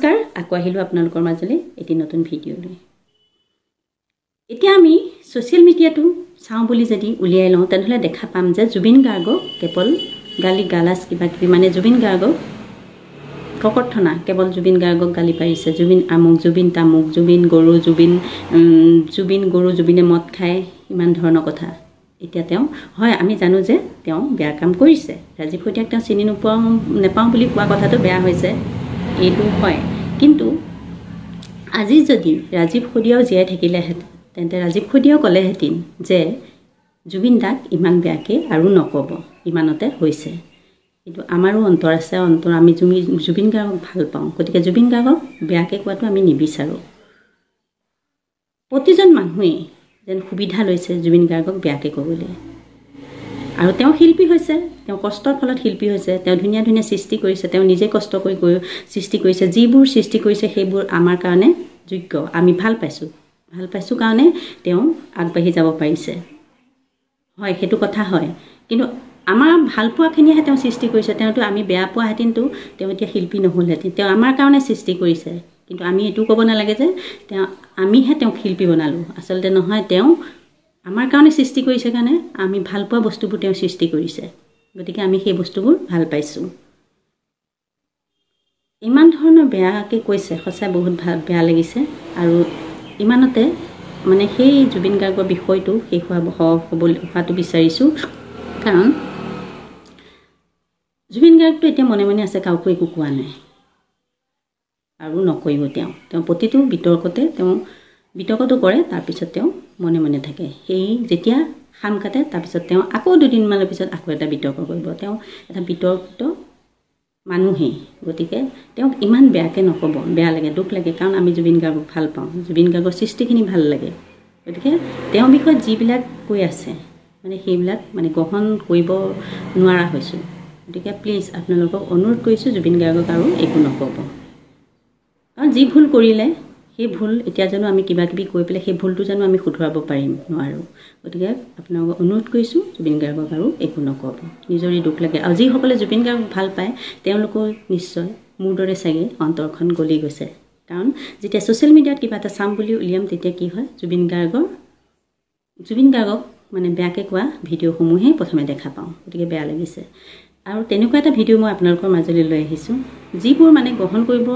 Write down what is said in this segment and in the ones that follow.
নমস্কাৰ আকৌ আহিলোঁ আপোনালোকৰ মাজলৈ এটি নতুন ভিডিঅ' লৈ এতিয়া আমি সোশ্যাল মিডিয়াটো চাওঁ বুলি যদি উলিয়াই লওঁ তেনেহলে দেখা পাম যে জুবিন গাৰ্গক কেৱল গালাস কিবা কিবি মানে জুবিন গাৰ্গক ককৰ্থনা কেৱল জুবিন গাৰ্গক গালি পাৰিছে জুবিন আমুক জুবিন তামুক জুবিন গৰু জুবিনে মদ খায় ইমান ধৰণৰ কথা এতিয়া তেওঁ হয় আমি জানো যে তেওঁ বেয়া কাম কৰিছে ৰাজীৱ শইকীয়াক তেওঁ চিনি নেপাওঁ বুলি কোৱা কথাটো বেয়া হৈছে এইটো হয় কিন্তু আজি যদি ৰাজীৱ শইকীয়াও জীয়াই থাকিলেহেঁতেন তেন্তে ৰাজীৱ শইকীয়াও ক'লেহেঁতেন যে জুবিন দাক ইমান বেয়াকৈ আৰু নক'ব ইমানতে হৈছে কিন্তু আমাৰো অন্তৰ আছে অন্তৰ আমি জুবিন গাৰ্গক ভাল পাওঁ গতিকে জুবিন গাৰ্গক বেয়াকৈ কোৱাটো আমি নিবিচাৰোঁ প্ৰতিজন মানুহেই যেন সুবিধা লৈছে জুবিন গাৰ্গক বেয়াকৈ ক'বলৈ আৰু তেওঁ শিল্পী হৈছে তেওঁ কষ্টৰ ফলত শিল্পী হৈছে তেওঁ ধুনীয়া ধুনীয়া সৃষ্টি কৰিছে তেওঁ নিজে কষ্ট কৰি সৃষ্টি কৰিছে যিবোৰ সৃষ্টি কৰিছে সেইবোৰ আমাৰ কাৰণে যোগ্য আমি ভাল পাইছোঁ কাৰণে তেওঁ আগবাঢ়ি যাব পাৰিছে হয় সেইটো কথা হয় কিন্তু আমাৰ ভাল পোৱাখিনিহে তেওঁ সৃষ্টি কৰিছে তেওঁতো আমি বেয়া পোৱাহেঁতেনতো তেওঁ এতিয়া শিল্পী নহ'লহেঁতেন তেওঁ আমাৰ কাৰণে সৃষ্টি কৰিছে কিন্তু আমি এইটো ক'ব নালাগে যে আমিহে তেওঁক শিল্পী বনালোঁ আচলতে নহয় তেওঁ আমাৰ কাৰণে সৃষ্টি কৰিছে কাৰণে আমি ভাল পোৱা বস্তুবোৰ তেওঁ সৃষ্টি কৰিছে গতিকে আমি সেই বস্তুবোৰ ভাল পাইছোঁ ইমান ধৰণৰ বেয়াকৈ কৈছে সঁচাই বহুত বেয়া লাগিছে আৰু ইমানতে মানে সেই জুবিন গাৰ্গৰ বিষয়টো শেষ হোৱাটো বিচাৰিছোঁ কাৰণ জুবিন গাৰ্গটো এতিয়া মনে মনে আছে কাকো একো কোৱা নাই আৰু নকৰিব তেওঁ প্ৰতিটো বিতৰ্কটো কৰে তাৰপিছত তেওঁ মনে মনে থাকে সেই যেতিয়া খাম কাটে তাৰপিছত তেওঁ আকৌ দুদিনমানৰ পিছত আকৌ এটা বিতৰ্ক কৰিব তেওঁ এটা বিতৰ্কিত মানুহেই গতিকে তেওঁক ইমান বেয়াকৈ নক'ব বেয়া লাগে দুখ লাগে কাৰণ আমি জুবিন গাৰ্গক ভাল পাওঁ জুবিন গাৰ্গৰ সৃষ্টিখিনি ভাল লাগে গতিকে তেওঁৰ বিষয়ে যিবিলাক কৈ আছে মানে সেইবিলাক মানে গ্ৰহণ কৰিব নোৱাৰা হৈছোঁ গতিকে প্লিজ আপোনালোকক অনুৰোধ কৰিছোঁ জুবিন গাৰ্গক আৰু একো নক'ব কাৰণ যি ভুল কৰিলে সেই ভুল এতিয়া জানো আমি কিবা কিবি কৈ পেলাই সেই ভুলটো জানো আমি শুধৰাব পাৰিম নোৱাৰোঁ গতিকে আপোনালোকক অনুৰোধ কৰিছোঁ জুবিন গাৰ্গক আৰু একো নক'ব নিজৰে দুখ লাগে আৰু যিসকলে জুবিন গাৰ্গক ভাল পায় তেওঁলোকৰ নিশ্চয় মোৰ দৰে চাগে অন্তৰখন গলি গৈছে কাৰণ যেতিয়া ছ'চিয়েল মিডিয়াত কিবা এটা চাম বুলি উলিয়াম তেতিয়া কি হয় জুবিন গাৰ্গক মানে বেয়াকৈ কোৱা ভিডিঅ'সমূহেই প্ৰথমে দেখা পাওঁ গতিকে বেয়া লাগিছে আৰু তেনেকুৱা এটা ভিডিঅ' মই আপোনালোকৰ মাজলৈ লৈ আহিছোঁ যিবোৰ মানে গ্ৰহণ কৰিব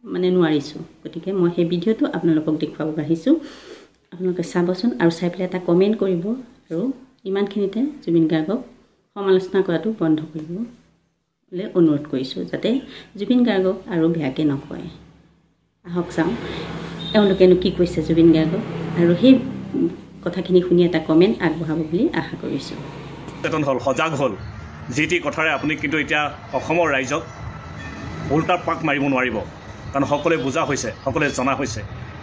মানে নোৱাৰিছোঁ গতিকে মই সেই ভিডিঅ'টো আপোনালোকক দেখুৱাব আহিছোঁ আপোনালোকে চাবচোন আৰু চাই পেলাই এটা কমেণ্ট কৰিব আৰু ইমানখিনিতে জুবিন গাৰ্গক সমালোচনা কৰাটো বন্ধ কৰিবলৈ অনুৰোধ কৰিছোঁ যাতে জুবিন গাৰ্গক আৰু বেয়াকৈ নকয় আহক চাওঁ তেওঁলোকেনো কি কৈছে জুবিন গাৰ্গক আৰু সেই কথাখিনি শুনি এটা কমেণ্ট আগবঢ়াব বুলি আশা কৰিছোঁ সচেতন হ'ল সজাগ হ'ল যি টি কথাৰে আপুনি কিন্তু এতিয়া অসমৰ ৰাইজক উল্টা পাক মাৰিব নোৱাৰিব কাৰণ সকলোৱে বুজা হৈছে সকলোৱে জনা হৈছে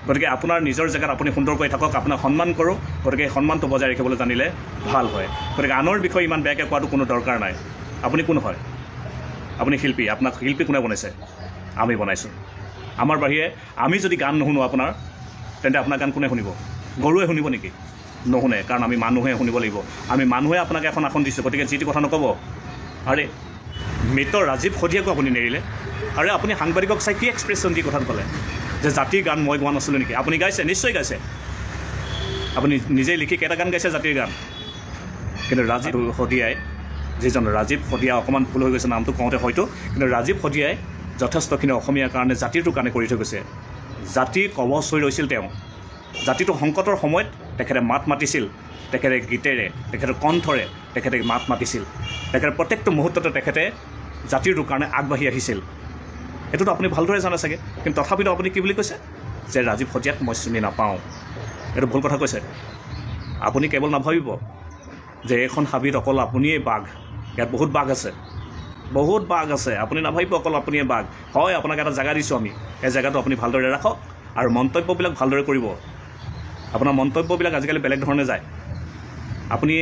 গতিকে আপোনাৰ নিজৰ জেগাত আপুনি সুন্দৰকৈ থাকক আপোনাক সন্মান কৰোঁ গতিকে এই সন্মানটো বজাই ৰাখিবলৈ জানিলে ভাল হয় গতিকে আনৰ বিষয়ে ইমান বেয়াকৈ কোৱাটো কোনো দৰকাৰ নাই আপুনি কোন হয় আপুনি শিল্পী আপোনাক শিল্পী কোনে বনাইছে আমি বনাইছোঁ আমাৰ বাহিৰে আমি যদি গান নুশুনো আপোনাৰ তেন্তে আপোনাৰ গান কোনে শুনিব গৰুৱে শুনিব নেকি নুশুনে কাৰণ আমি মানুহে শুনিব লাগিব আমি মানুহে আপোনাক এখন আসন দিছোঁ গতিকে যি টি কথা নক'ব আৰে মৃত ৰাজীৱ শইকীয়াকো আপুনি নেৰিলে আৰু আপুনি সাংবাদিকক চাই কি এক্সপ্ৰেছন দি কথাটো ক'লে যে জাতিৰ গান মই গোৱা নাছিলোঁ নেকি আপুনি গাইছে নিশ্চয় গাইছে আপুনি নিজেই লিখি কেইটা গান গাইছে জাতিৰ গান কিন্তু ৰাজীৱ শইকীয়াই যিজন ৰাজীৱ শইকীয়া অকণমান ভুল হৈ গৈছে নামটো কওঁতে হয়তো কিন্তু ৰাজীৱ শইকীয়াই যথেষ্টখিনি অসমীয়াৰ কাৰণে জাতিটোৰ কাৰণে কৰি থৈ গৈছে জাতিৰ কৱচ হৈ ৰৈছিল তেওঁ জাতিটো সংকটৰ সময়ত তেখেতে মাত মাতিছিল তেখেতে গীতেৰে তেখেতৰ কণ্ঠৰে তেখেতে মাত মাতিছিল তেখেতে প্ৰত্যেকটো মুহূৰ্ততে তেখেতে জাতিটোৰ কাৰণে আগবাঢ়ি আহিছিল এইটোতো আপুনি ভালদৰে জানে চাগে কিন্তু তথাপিতো আপুনি কি বুলি কৈছে যে ৰাজীৱ শইকীয়াক মই চিনি নাপাওঁ এইটো ভুল কথা কৈছে আপুনি কেৱল নাভাবিব যে এইখন হাবিত অকল আপুনিয়েই বাঘ ইয়াত বহুত বাঘ আছে আপুনি নাভাবিব অকল আপুনিয়ে বাঘ হয় আপোনাক এটা জেগা দিছোঁ আমি এই জেগাটো আপুনি ভালদৰে ৰাখক আৰু মন্তব্যবিলাক ভালদৰে কৰিব আপোনাৰ মন্তব্যবিলাক আজিকালি বেলেগ ধৰণে যায় আপুনি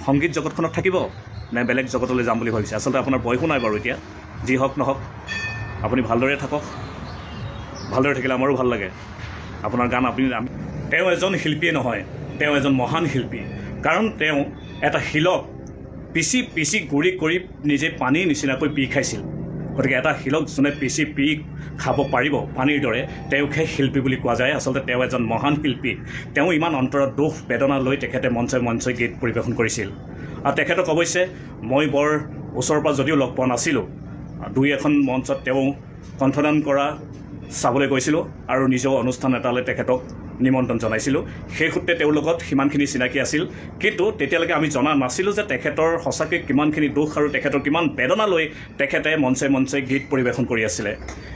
সংগীত জগতখনত থাকিব নে বেলেগ জগতলৈ যাম বুলি ভাবিছে আচলতে আপোনাৰ বয়সো নাই বাৰু এতিয়া যি হওক নহওক আপুনি ভালদৰে থাকক ভালদৰে থাকিলে আমাৰো ভাল লাগে আপোনাৰ গান তেওঁ এজন শিল্পীয়ে নহয় তেওঁ এজন মহান শিল্পী কাৰণ তেওঁ এটা শিলক পিচি গুৰি কৰি নিজে পানীৰ নিচিনাকৈ পি খাইছিল গতিকে এটা শিলক যোনে পিচি পি খাব পাৰিব পানীৰ দৰে তেওঁকহে শিল্পী বুলি কোৱা যায়। আচলতে তেওঁ এজন মহান শিল্পী। তেওঁ ইমান অন্তৰত দুখ বেদনা লৈ তেখেতে মঞ্চে গীত পৰিৱেশন কৰিছিল। আৰু তেখেতক অৱশ্যে মই বৰ ওচৰৰ পৰা যদিও লগ পোৱা নাছিলোঁ, দুই এখন মঞ্চত তেওঁ কণ্ঠদান কৰা চাবলৈ গৈছিলোঁ আৰু নিজেও অনুষ্ঠান এটালৈ তেখেতক নিমন্ত্ৰণ জনাইছিলোঁ। সেই সূত্ৰে তেওঁৰ লগত সিমানখিনি চিনাকি আছিল, কিন্তু তেতিয়ালৈকে আমি জনা নাছিলোঁ যে তেখেতৰ সঁচাকৈ কিমানখিনি দুখ আৰু তেখেতৰ কিমান বেদনা লৈ তেখেতে মঞ্চে গীত পৰিৱেশন কৰি আছিলে।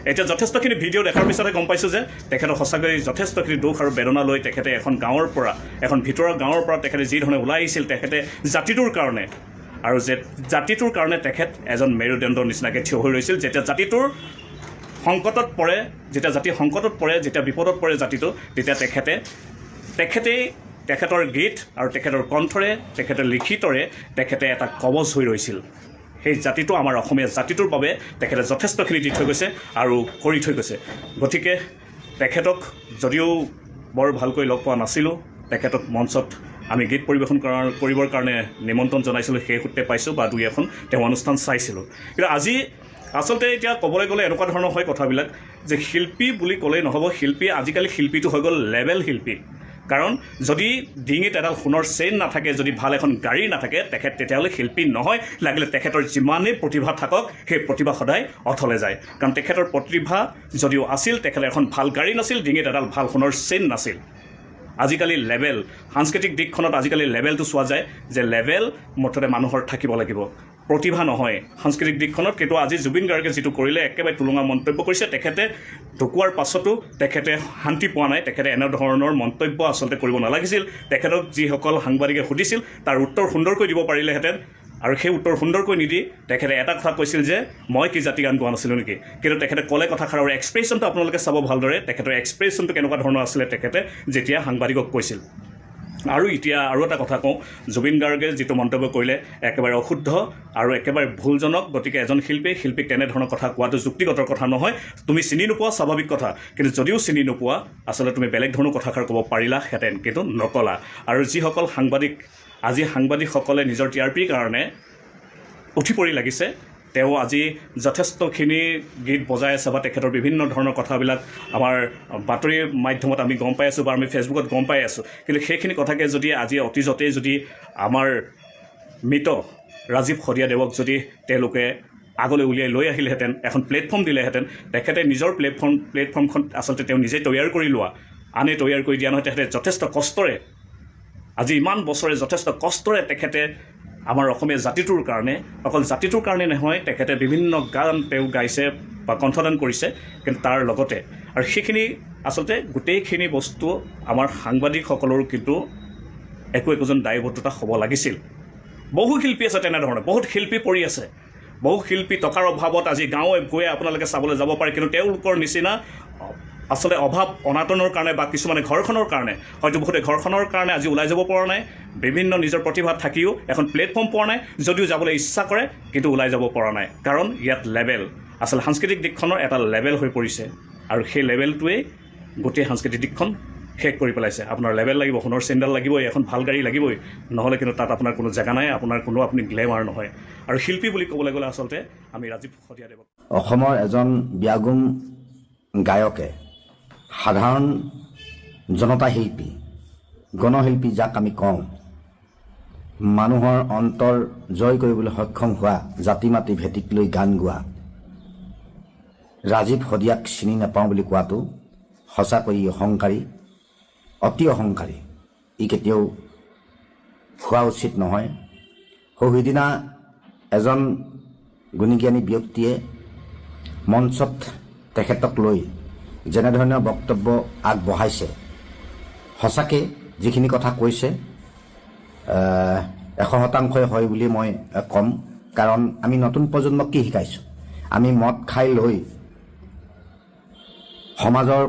এতিয়া যথেষ্টখিনি ভিডিঅ' দেখাৰ পিছতে গম পাইছোঁ যে তেখেতৰ সঁচাকৈ যথেষ্টখিনি দুখ আৰু বেদনা লৈ তেখেতে এখন গাঁৱৰ পৰা, এখন ভিতৰৰ গাঁৱৰ পৰা তেখেতে যিধৰণে ওলাই আহিছিল তেখেতে জাতিটোৰ কাৰণে, আৰু যে জাতিটোৰ কাৰণে তেখেত এজন মেৰুদণ্ডৰ নিচিনাকৈ থিয় হৈ ৰৈছিল। যেতিয়া জাতিটোৰ সংকটত পৰে, যেতিয়া জাতি সংকটত পৰে, যেতিয়া বিপদত পৰে জাতিটো, তেতিয়া তেখেতেই তেখেতৰ গীত আৰু তেখেতৰ কণ্ঠৰে, তেখেতৰ লিখিতৰে তেখেতে এটা কবচ হৈ ৰৈছিল। সেই জাতিটো আমাৰ অসমীয়া জাতিটোৰ বাবে তেখেতে যথেষ্টখিনি দি থৈ গৈছে আৰু কৰি থৈ গৈছে। গতিকে তেখেতক যদিও বৰ ভালকৈ লগ পোৱা নাছিলোঁ, তেখেতক মঞ্চত আমি গীত পৰিৱেশন কৰিবৰ কাৰণে নিমন্ত্ৰণ জনাইছিলোঁ, সেই সূত্ৰে পাইছোঁ বা দুই এখন তেওঁ অনুষ্ঠান চাইছিলোঁ। কিন্তু আজি আচলতে এতিয়া ক'বলৈ গ'লে এনেকুৱা ধৰণৰ হয় কথাবিলাক যে শিল্পী বুলি ক'লেই নহ'ব। আজিকালি শিল্পীটো হৈ গ'ল লেভেল শিল্পী। কাৰণ যদি ডিঙিত এডাল সোণৰ চেইন নাথাকে, যদি ভাল এখন গাড়ী নাথাকে, তেখেত তেতিয়াহ'লে শিল্পী নহয়। লাগিলে তেখেতৰ যিমানেই প্ৰতিভা থাকক, সেই প্ৰতিভা সদায় অথলে যায়। কাৰণ তেখেতৰ প্ৰতিভা যদিও আছিল, তেখেতৰ এখন ভাল গাড়ী নাছিল, ডিঙিত এডাল ভাল সোণৰ চেইন নাছিল। আজিকালি লেভেল, সাংস্কৃতিক দিশখনত আজিকালি লেভেলটো চোৱা যায় যে লেভেল মুঠতে মানুহৰ থাকিব লাগিব, প্ৰতিভা নহয় সাংস্কৃতিক দিশখনত। কিন্তু আজি জুবিন গাৰ্গে যিটো কৰিলে, একেবাৰে তুলঙা মন্তব্য কৰিছে। তেখেতে ঢুকোৱাৰ পাছতো তেখেতে শান্তি পোৱা নাই। তেখেতে এনেধৰণৰ মন্তব্য আচলতে কৰিব নালাগিছিল। তেখেতক যিসকল সাংবাদিকে সুধিছিল তাৰ উত্তৰ সুন্দৰকৈ দিব পাৰিলেহেঁতেন, আৰু সেই উত্তৰ সুন্দৰকৈ নিদি তেখেতে এটা কথা কৈছিল যে মই কি জাতি গান গোৱা নাছিলোঁ নেকি। কিন্তু তেখেতে ক'লে কথাষাৰৰ এক্সপ্ৰেশ্যনটো আপোনালোকে চাব ভালদৰে, তেখেতৰ এক্সপ্ৰেশ্যনটো কেনেকুৱা ধৰণৰ আছিলে তেখেতে যেতিয়া সাংবাদিকক কৈছিল। আৰু এতিয়া আৰু এটা কথা কওঁ, জুবিন গাৰ্গে যিটো মন্তব্য কৰিলে একেবাৰে অশুদ্ধ আৰু একেবাৰে ভুলজনক। গতিকে এজন শিল্পীক তেনেধৰণৰ কথা কোৱাটো যুক্তিগতৰ কথা নহয়। তুমি চিনি নোপোৱা স্বাভাৱিক কথা, কিন্তু যদিও চিনি নোপোৱা আচলতে তুমি বেলেগ ধৰণৰ কথাষাৰ ক'ব পাৰিলাহেঁতেন, কিন্তু নকলা। আৰু যিসকল আজি সাংবাদিকসকলে নিজৰ TRPৰ কাৰণে উঠি পৰি লাগিছে, তেওঁ আজি যথেষ্টখিনি গীত বজাই আছে বা তেখেতৰ বিভিন্ন ধৰণৰ কথাবিলাক আমাৰ বাতৰি মাধ্যমত আমি গম পাই আছোঁ বা আমি ফেচবুকত গম পাই আছোঁ। কিন্তু সেইখিনি কথাকে যদি আজি অতীজতেই যদি আমাৰ মৃত ৰাজীৱ শদিয়াদেৱক যদি তেওঁলোকে আগলৈ উলিয়াই লৈ আহিলেহেঁতেন, এখন প্লেটফৰ্ম দিলেহেঁতেন, তেখেতে নিজৰ প্লেটফৰ্মখন আচলতে তেওঁ নিজে তৈয়াৰ কৰি লোৱা, আনে তৈয়াৰ কৰি দিয়া নহয়। তেখেতে যথেষ্ট কষ্টৰে, আজি ইমান বছৰে যথেষ্ট কষ্টৰে তেখেতে আমাৰ অসমীয়া জাতিটোৰ কাৰণে, অকল জাতিটোৰ কাৰণে নহয়, তেখেতে বিভিন্ন গান তেওঁ গাইছে বা কণ্ঠদান কৰিছে। কিন্তু তাৰ লগতে আৰু সেইখিনি আচলতে গোটেইখিনি বস্তু আমাৰ সাংবাদিকসকলৰো কিন্তু একোজন দায়বদ্ধতা হ'ব লাগিছিল। বহু শিল্পী আছে তেনেধৰণে, বহুত শিল্পী পৰি আছে, বহু শিল্পী টকাৰ অভাৱত আজি গাঁৱে ভূঞে আপোনালোকে চাবলৈ যাব পাৰে। কিন্তু তেওঁলোকৰ নিচিনা আচলতে অভাৱ অনাটনৰ কাৰণে বা কিছুমানে ঘৰখনৰ কাৰণে, হয়তো বহুতে ঘৰখনৰ কাৰণে আজি ওলাই যাব পৰা নাই, বিভিন্ন নিজৰ প্ৰতিভা থাকিও এখন প্লেটফৰ্ম পোৱা নাই, যদিও যাবলৈ ইচ্ছা কৰে কিন্তু ওলাই যাব পৰা নাই। কাৰণ ইয়াত লেভেল, আচলতে সাংস্কৃতিক দিশখনৰ এটা লেভেল হৈ পৰিছে, আৰু সেই লেভেলটোৱেই গোটেই সাংস্কৃতিক দিশখন শেষ কৰি পেলাইছে। আপোনাৰ লেভেল লাগিব, সোণৰ চেণ্ডেল লাগিবই, এখন ভাল গাড়ী লাগিবই, নহ'লে কিন্তু তাত আপোনাৰ কোনো জেগা নাই, আপোনাৰ আপুনি গ্লেমাৰ নহয়। আৰু শিল্পী বুলি ক'বলৈ গ'লে আচলতে আমি ৰাজীৱ শদিয়াদেৱক, অসমৰ এজন ব্যাগুম গায়কে, সাধাৰণ জনতা শিল্পী, গণশিল্পী যাক আমি কওঁ, মানুহৰ অন্তৰ জয় কৰিবলৈ সক্ষম হোৱা, জাতি মাতি ভেটিক লৈ গান গোৱা ৰাজীৱ শদিয়াক চিনি নাপাওঁ বুলি কোৱাটো সঁচাকৈ অহংকাৰী, অতি অহংকাৰী। ই কেতিয়াও হোৱা উচিত নহয়। সিদিনা এজন গুণীজ্ঞানী ব্যক্তিয়ে মঞ্চত তেখেতক লৈ যেনেধৰণৰ বক্তব্য আগবঢ়াইছে, সঁচাকৈ যিখিনি কথা কৈছে 100% হয় বুলি মই ক'ম। কাৰণ আমি নতুন প্ৰজন্মক কি শিকাইছোঁ? আমি মদ খাই লৈ সমাজৰ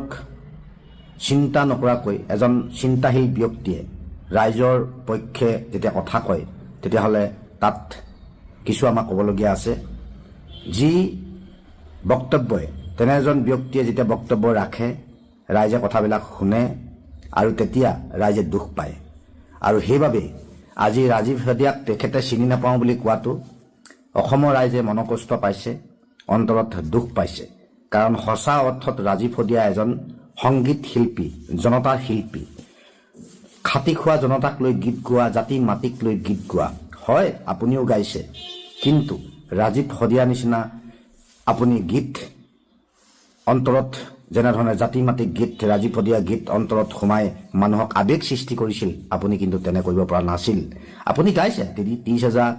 চিন্তা নকৰাকৈ এজন চিন্তাশীল ব্যক্তিয়ে ৰাইজৰ পক্ষে যেতিয়া কথা কয়, তেতিয়াহ'লে তাত কিছু আমাক ক'বলগীয়া আছে। যি বক্তব্যই, তেনে এজন ব্যক্তিয়ে যেতিয়া বক্তব্য ৰাখে, ৰাইজে কথাবিলাক শুনে আৰু তেতিয়া ৰাইজে দুখ পায়। আৰু সেইবাবে আজি ৰাজীৱ শদিয়াক তেখেতে চিনি নাপাওঁ বুলি কোৱাটো অসমৰ ৰাইজে মনকষ্ট পাইছে, অন্তৰত দুখ পাইছে। কাৰণ সঁচা অৰ্থত ৰাজীৱ শদিয়া এজন সংগীত শিল্পী, জনতাৰ শিল্পী, খাটি খোৱা জনতাক লৈ গীত গোৱা, জাতি মাটিক লৈ গীত গোৱা। হয়, আপুনিও গাইছে, কিন্তু ৰাজীৱ শদিয়াৰ নিচিনা আপুনি গীত অন্তৰত, যেনেধৰণে জাতি মাটিক গীত, ৰাজীৱ শদিয়া গীত অন্তৰত সোমাই মানুহক আৱেগ সৃষ্টি কৰিছিল, আপুনি কিন্তু তেনে কৰিব পৰা নাছিল। আপুনি গাইছে, 30,000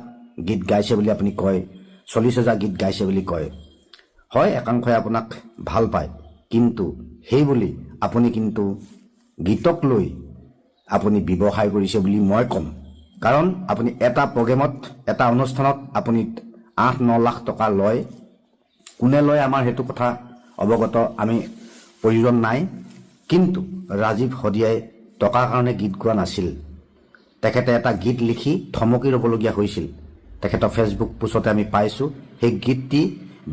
গীত গাইছে বুলি আপুনি কয়, 40,000 গীত গাইছে বুলি কয়। হয়, একাংশই আপোনাক ভাল পায়, কিন্তু সেই বুলি আপুনি কিন্তু গীতক লৈ আপুনি ব্যৱসায় কৰিছে বুলি মই ক'ম। কাৰণ আপুনি এটা প্ৰগ্ৰেমত, এটা অনুষ্ঠানত আপুনি 8-9 লাখ টকা লয়। কোনে লয় আমাৰ সেইটো কথা অৱগত আমি প্ৰয়োজন নাই। কিন্তু ৰাজীৱ শদিয়াই টকাৰ কাৰণে গীত গোৱা নাছিল। তেখেতে এটা গীত লিখি থমকি ৰ'বলগীয়া হৈছিল। তেখেতৰ ফেচবুক পোষ্টতে আমি পাইছোঁ, সেই গীতটি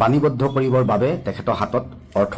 বাণীবদ্ধ কৰিবৰ বাবে তেখেতৰ হাতত অৰ্থ